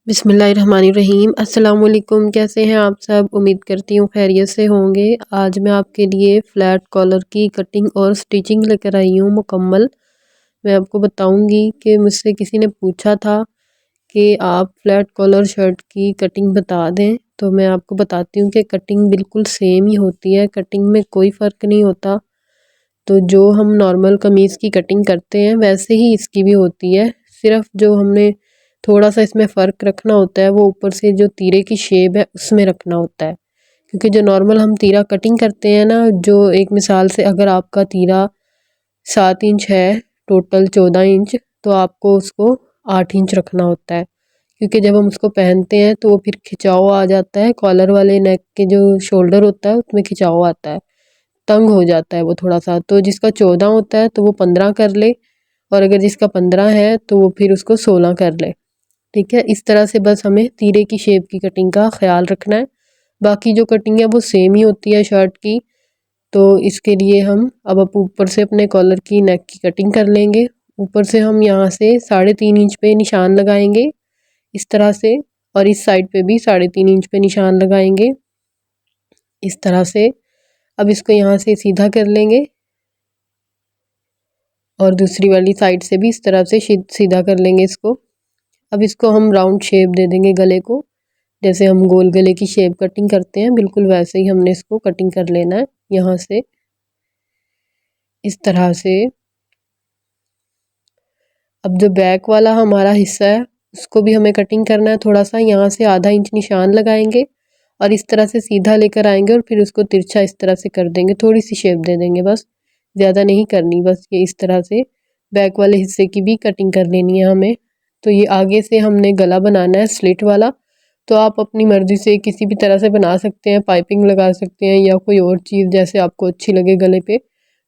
बिस्मिल्लाहिर्रहमानिर्रहीम। अस्सलाम वालेकुम। कैसे हैं आप सब? उम्मीद करती हूँ खैरियत से होंगे। आज मैं आपके लिए फ़्लैट कॉलर की कटिंग और स्टिचिंग लेकर आई हूँ मुकम्मल। मैं आपको बताऊँगी कि मुझसे किसी ने पूछा था कि आप फ़्लैट कॉलर शर्ट की कटिंग बता दें, तो मैं आपको बताती हूँ कि कटिंग बिल्कुल सेम ही होती है, कटिंग में कोई फ़र्क नहीं होता। तो जो हम नॉर्मल कमीज़ की कटिंग करते हैं वैसे ही इसकी भी होती है। सिर्फ जो हमने थोड़ा सा इसमें फ़र्क रखना होता है वो ऊपर से जो तीरे की शेप है उसमें रखना होता है, क्योंकि जो नॉर्मल हम तीरा कटिंग करते हैं ना, जो एक मिसाल से अगर आपका तीरा 7 इंच है, टोटल 14 इंच, तो आपको उसको 8 इंच रखना होता है, क्योंकि जब हम उसको पहनते हैं तो वो फिर खिंचाव आ जाता है। कॉलर वाले नेक के जो शोल्डर होता है उसमें खिंचाव आता है, तंग हो जाता है वो थोड़ा सा। तो जिसका 14 होता है तो वो 15 कर ले, और अगर जिसका 15 है तो वो फिर उसको 16 कर ले। ठीक है, इस तरह से बस हमें तीरे की शेप की कटिंग का ख्याल रखना है। बाकी जो कटिंग है वो सेम ही होती है शर्ट की। तो इसके लिए हम अब ऊपर से अपने कॉलर की नेक की कटिंग कर लेंगे। ऊपर से हम यहाँ से 3.5 इंच पे निशान लगाएंगे इस तरह से, और इस साइड पे भी 3.5 इंच पे निशान लगाएंगे इस तरह से। अब इसको यहाँ से सीधा कर लेंगे और दूसरी वाली साइड से भी इस तरह से सीधा कर लेंगे इसको। अब इसको हम राउंड शेप दे देंगे गले को, जैसे हम गोल गले की शेप कटिंग करते हैं बिल्कुल वैसे ही हमने इसको कटिंग कर लेना है यहाँ से इस तरह से। अब जो बैक वाला हमारा हिस्सा है उसको भी हमें कटिंग करना है। थोड़ा सा यहाँ से आधा इंच निशान लगाएंगे और इस तरह से सीधा लेकर आएंगे और फिर उसको तिरछा इस तरह से कर देंगे, थोड़ी सी शेप दे देंगे, बस ज़्यादा नहीं करनी। बस ये इस तरह से बैक वाले हिस्से की भी कटिंग कर लेनी है हमें। तो ये आगे से हमने गला बनाना है स्लिट वाला, तो आप अपनी मर्ज़ी से किसी भी तरह से बना सकते हैं, पाइपिंग लगा सकते हैं या कोई और चीज़ जैसे आपको अच्छी लगे गले पे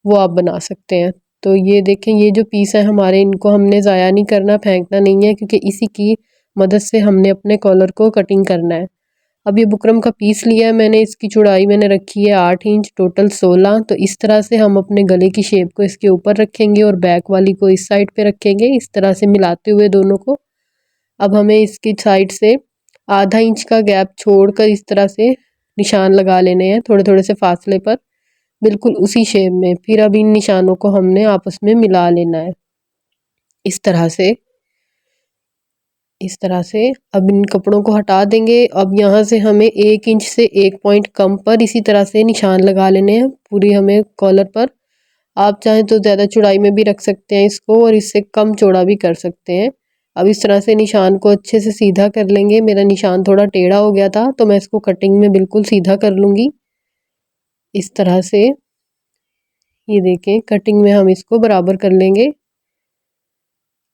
वो आप बना सकते हैं। तो ये देखें, ये जो पीस है हमारे, इनको हमने ज़ाया नहीं करना, फेंकना नहीं है, क्योंकि इसी की मदद से हमने अपने कॉलर को कटिंग करना है। अब ये बुकरम का पीस लिया है मैंने, इसकी चौड़ाई मैंने रखी है 8 इंच, टोटल 16। तो इस तरह से हम अपने गले की शेप को इसके ऊपर रखेंगे और बैक वाली को इस साइड पे रखेंगे, इस तरह से मिलाते हुए दोनों को। अब हमें इसकी साइड से आधा इंच का गैप छोड़कर इस तरह से निशान लगा लेने हैं, थोड़े थोड़े से फासले पर, बिल्कुल उसी शेप में। फिर अब इन निशानों को हमने आपस में मिला लेना है इस तरह से, इस तरह से। अब इन कपड़ों को हटा देंगे। अब यहाँ से हमें 1 इंच से 1 पॉइंट कम पर इसी तरह से निशान लगा लेने हैं पूरी हमें कॉलर पर। आप चाहें तो ज़्यादा चौड़ाई में भी रख सकते हैं इसको और इससे कम चौड़ा भी कर सकते हैं। अब इस तरह से निशान को अच्छे से सीधा कर लेंगे। मेरा निशान थोड़ा टेढ़ा हो गया था तो मैं इसको कटिंग में बिल्कुल सीधा कर लूँगी इस तरह से। ये देखें, कटिंग में हम इसको बराबर कर लेंगे।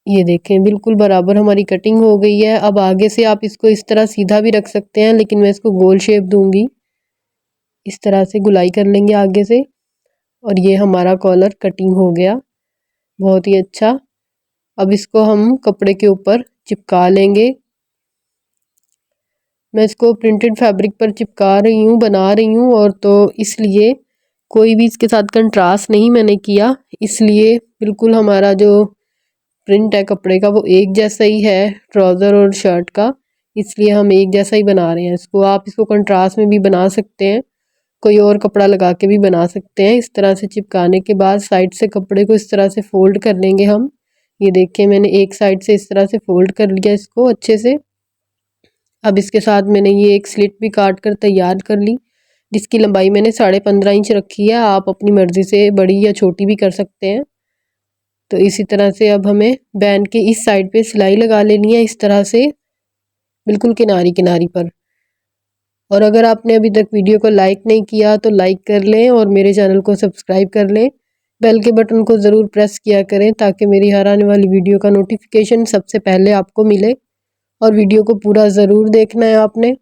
ये देखें, बिल्कुल बराबर हमारी कटिंग हो गई है। अब आगे से आप इसको इस तरह सीधा भी रख सकते हैं, लेकिन मैं इसको गोल शेप दूंगी। इस तरह से गुलाई कर लेंगे आगे से, और ये हमारा कॉलर कटिंग हो गया, बहुत ही अच्छा। अब इसको हम कपड़े के ऊपर चिपका लेंगे। मैं इसको प्रिंटेड फैब्रिक पर चिपका रही हूँ, बना रही हूँ, और तो इसलिए कोई भी इसके साथ कंट्रास्ट नहीं मैंने किया, इसलिए बिल्कुल हमारा जो प्रिंट है कपड़े का वो एक जैसा ही है, ट्राउज़र और शर्ट का, इसलिए हम एक जैसा ही बना रहे हैं इसको। आप इसको कंट्रास्ट में भी बना सकते हैं, कोई और कपड़ा लगा के भी बना सकते हैं। इस तरह से चिपकाने के बाद साइड से कपड़े को इस तरह से फ़ोल्ड कर लेंगे हम। ये देखिए, मैंने एक साइड से इस तरह से फ़ोल्ड कर लिया इसको अच्छे से। अब इसके साथ मैंने ये एक स्लिट भी काट कर तैयार कर ली, जिसकी लंबाई मैंने 15.5 इंच रखी है। आप अपनी मर्ज़ी से बड़ी या छोटी भी कर सकते हैं। तो इसी तरह से अब हमें बैंड के इस साइड पे सिलाई लगा लेनी है इस तरह से, बिल्कुल किनारी किनारी पर। और अगर आपने अभी तक वीडियो को लाइक नहीं किया तो लाइक कर लें और मेरे चैनल को सब्सक्राइब कर लें। बेल के बटन को ज़रूर प्रेस किया करें ताकि मेरी हर आने वाली वीडियो का नोटिफिकेशन सबसे पहले आपको मिले। और वीडियो को पूरा ज़रूर देखना है आपने।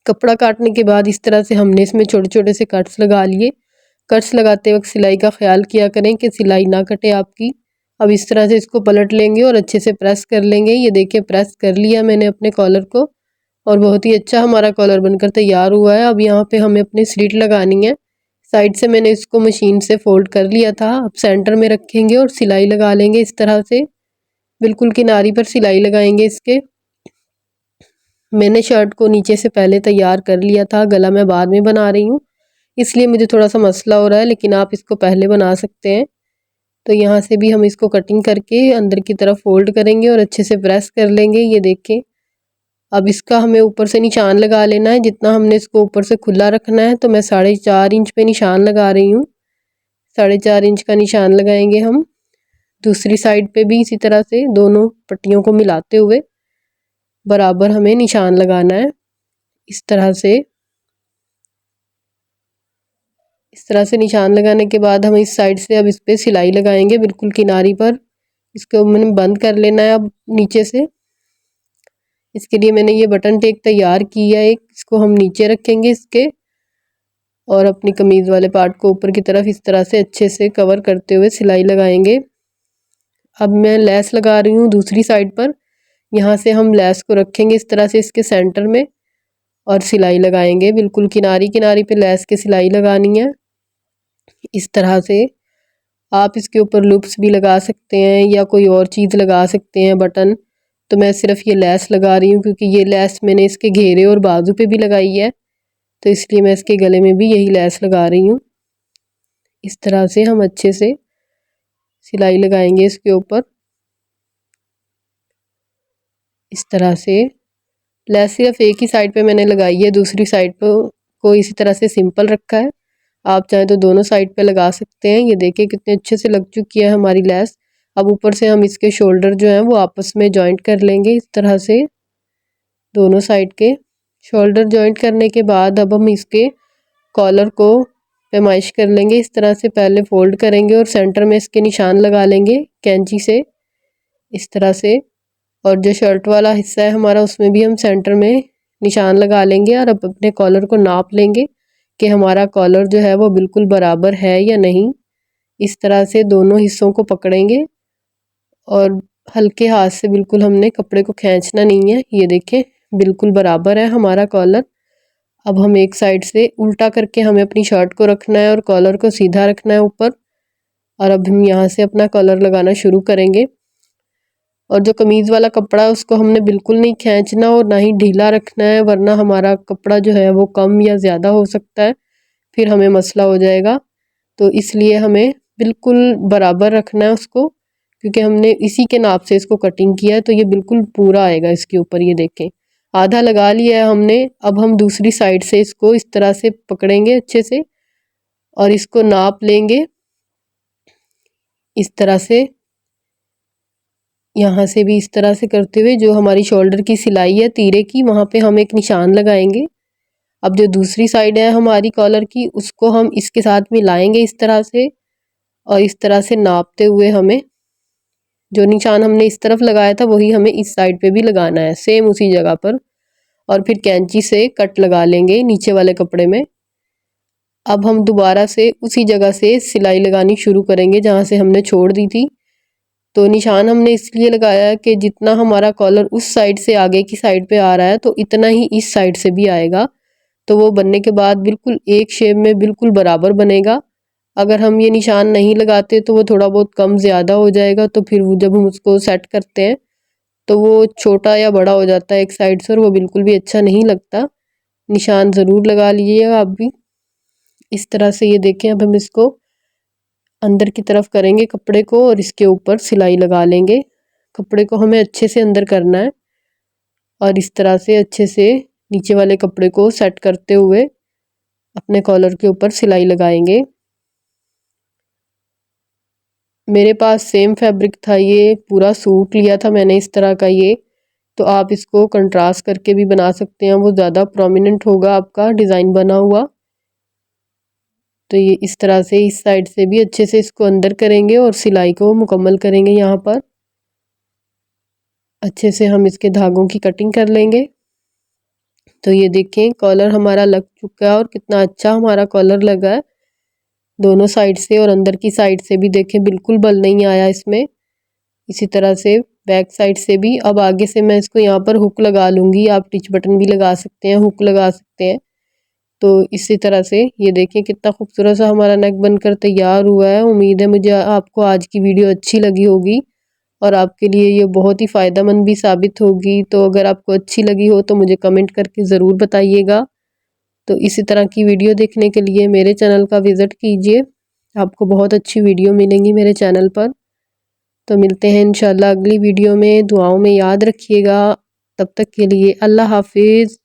कपड़ा काटने के बाद इस तरह से हमने इसमें छोटे छोटे से कट्स लगा लिए। कट्स लगाते वक्त सिलाई का ख्याल किया करें कि सिलाई ना कटे आपकी। अब इस तरह से इसको पलट लेंगे और अच्छे से प्रेस कर लेंगे। ये देखिए, प्रेस कर लिया मैंने अपने कॉलर को, और बहुत ही अच्छा हमारा कॉलर बनकर तैयार हुआ है। अब यहाँ पे हमें अपनी स्लिट लगानी है। साइड से मैंने इसको मशीन से फोल्ड कर लिया था। अब सेंटर में रखेंगे और सिलाई लगा लेंगे इस तरह से, बिल्कुल किनारी पर सिलाई लगाएंगे इसके। मैंने शर्ट को नीचे से पहले तैयार कर लिया था, गला मैं बाद में बना रही हूँ, इसलिए मुझे थोड़ा सा मसला हो रहा है, लेकिन आप इसको पहले बना सकते हैं। तो यहाँ से भी हम इसको कटिंग करके अंदर की तरफ फोल्ड करेंगे और अच्छे से प्रेस कर लेंगे। ये देखें, अब इसका हमें ऊपर से निशान लगा लेना है। जितना हमने इसको ऊपर से खुला रखना है, तो मैं 4.5 इंच पे निशान लगा रही हूँ। 4.5 इंच का निशान लगाएंगे हम। दूसरी साइड पे भी इसी तरह से दोनों पट्टियों को मिलाते हुए बराबर हमें निशान लगाना है। इस तरह से निशान लगाने के बाद हम इस साइड से अब इस पे सिलाई लगाएंगे, बिल्कुल किनारी पर। इसको मैंने बंद कर लेना है अब नीचे से। इसके लिए मैंने ये बटन टेक तैयार किया है, इसको हम नीचे रखेंगे इसके, और अपनी कमीज़ वाले पार्ट को ऊपर की तरफ इस तरह से अच्छे से कवर करते हुए सिलाई लगाएंगे। अब मैं लेस लगा रही हूँ दूसरी साइड पर। यहाँ से हम लेस को रखेंगे इस तरह से इसके सेंटर में और सिलाई लगाएंगे। बिल्कुल किनारी किनारी पे लेस की सिलाई लगानी है। इस तरह से आप इसके ऊपर लूप्स भी लगा सकते हैं या कोई और चीज़ लगा सकते हैं, बटन। तो मैं सिर्फ ये लेस लगा रही हूँ, क्योंकि ये लेस मैंने इसके घेरे और बाजू पे भी लगाई है, तो इसलिए मैं इसके गले में भी यही लेस लगा रही हूँ। इस तरह से हम अच्छे से सिलाई लगाएंगे इसके ऊपर। इस तरह से लेस सिर्फ एक ही साइड पे मैंने लगाई है, दूसरी साइड को इसी तरह से सिंपल रखा है। आप चाहें तो दोनों साइड पे लगा सकते हैं। ये देखिए कितने अच्छे से लग चुकी है हमारी लेस। अब ऊपर से हम इसके शोल्डर जो हैं वो आपस में जॉइंट कर लेंगे इस तरह से। दोनों साइड के शोल्डर जॉइंट करने के बाद अब हम इसके कॉलर को पैमाइश कर लेंगे। इस तरह से पहले फोल्ड करेंगे और सेंटर में इसके निशान लगा लेंगे कैंची से, इस तरह से। और जो शर्ट वाला हिस्सा है हमारा, उसमें भी हम सेंटर में निशान लगा लेंगे और अब अपने कॉलर को नाप लेंगे कि हमारा कॉलर जो है वो बिल्कुल बराबर है या नहीं। इस तरह से दोनों हिस्सों को पकड़ेंगे और हल्के हाथ से बिल्कुल हमने कपड़े को खींचना नहीं है। ये देखें बिल्कुल बराबर है हमारा कॉलर। अब हम एक साइड से उल्टा करके हमें अपनी शर्ट को रखना है और कॉलर को सीधा रखना है ऊपर। और अब हम यहाँ से अपना कॉलर लगाना शुरू करेंगे। और जो कमीज़ वाला कपड़ा है उसको हमने बिल्कुल नहीं खींचना और ना ही ढीला रखना है, वरना हमारा कपड़ा जो है वो कम या ज़्यादा हो सकता है, फिर हमें मसला हो जाएगा। तो इसलिए हमें बिल्कुल बराबर रखना है उसको, क्योंकि हमने इसी के नाप से इसको कटिंग किया है, तो ये बिल्कुल पूरा आएगा इसके ऊपर। ये देखें आधा लगा लिया है हमने। अब हम दूसरी साइड से इसको इस तरह से पकड़ेंगे अच्छे से और इसको नाप लेंगे इस तरह से। यहाँ से भी इस तरह से करते हुए जो हमारी शोल्डर की सिलाई है तीरे की, वहाँ पे हम एक निशान लगाएंगे। अब जो दूसरी साइड है हमारी कॉलर की, उसको हम इसके साथ मिलाएंगे इस तरह से, और इस तरह से नापते हुए हमें जो निशान हमने इस तरफ लगाया था वही हमें इस साइड पे भी लगाना है, सेम उसी जगह पर। और फिर कैंची से कट लगा लेंगे नीचे वाले कपड़े में। अब हम दोबारा से उसी जगह से सिलाई लगानी शुरू करेंगे जहाँ से हमने छोड़ दी थी। तो निशान हमने इसलिए लगाया है कि जितना हमारा कॉलर उस साइड से आगे की साइड पे आ रहा है, तो इतना ही इस साइड से भी आएगा। तो वो बनने के बाद बिल्कुल एक शेप में बिल्कुल बराबर बनेगा। अगर हम ये निशान नहीं लगाते तो वो थोड़ा बहुत कम ज़्यादा हो जाएगा, तो फिर वो जब हम उसको सेट करते हैं तो वो छोटा या बड़ा हो जाता है एक साइड से, और वो बिल्कुल भी अच्छा नहीं लगता। निशान ज़रूर लगा लीजिएगा आप भी। इस तरह से ये देखें, अब हम इसको अंदर की तरफ करेंगे कपड़े को और इसके ऊपर सिलाई लगा लेंगे। कपड़े को हमें अच्छे से अंदर करना है और इस तरह से अच्छे से नीचे वाले कपड़े को सेट करते हुए अपने कॉलर के ऊपर सिलाई लगाएंगे। मेरे पास सेम फैब्रिक था, ये पूरा सूट लिया था मैंने इस तरह का ये। तो आप इसको कंट्रास्ट करके भी बना सकते हैं, वो ज़्यादा प्रोमिनेंट होगा आपका डिज़ाइन बना हुआ। तो ये इस तरह से इस साइड से भी अच्छे से इसको अंदर करेंगे और सिलाई को मुकम्मल करेंगे। यहाँ पर अच्छे से हम इसके धागों की कटिंग कर लेंगे। तो ये देखें कॉलर हमारा लग चुका है और कितना अच्छा हमारा कॉलर लगा है दोनों साइड से, और अंदर की साइड से भी देखें बिल्कुल बल नहीं आया इसमें। इसी तरह से बैक साइड से भी। अब आगे से मैं इसको यहाँ पर हुक लगा लूँगी, आप टिच बटन भी लगा सकते हैं, हुक लगा सकते हैं। तो इसी तरह से ये देखिए कितना खूबसूरत सा हमारा नेक बनकर तैयार हुआ है। उम्मीद है मुझे आपको आज की वीडियो अच्छी लगी होगी। और आपके लिए ये बहुत ही फ़ायदेमंद भी साबित होगी। तो अगर आपको अच्छी लगी हो तो मुझे कमेंट करके ज़रूर बताइएगा। तो इसी तरह की वीडियो देखने के लिए मेरे चैनल का विज़िट कीजिए, आपको बहुत अच्छी वीडियो मिलेंगी मेरे चैनल पर। तो मिलते हैं इंशाल्लाह अगली वीडियो में, दुआओं में याद रखिएगा। तब तक के लिए अल्लाह हाफिज़।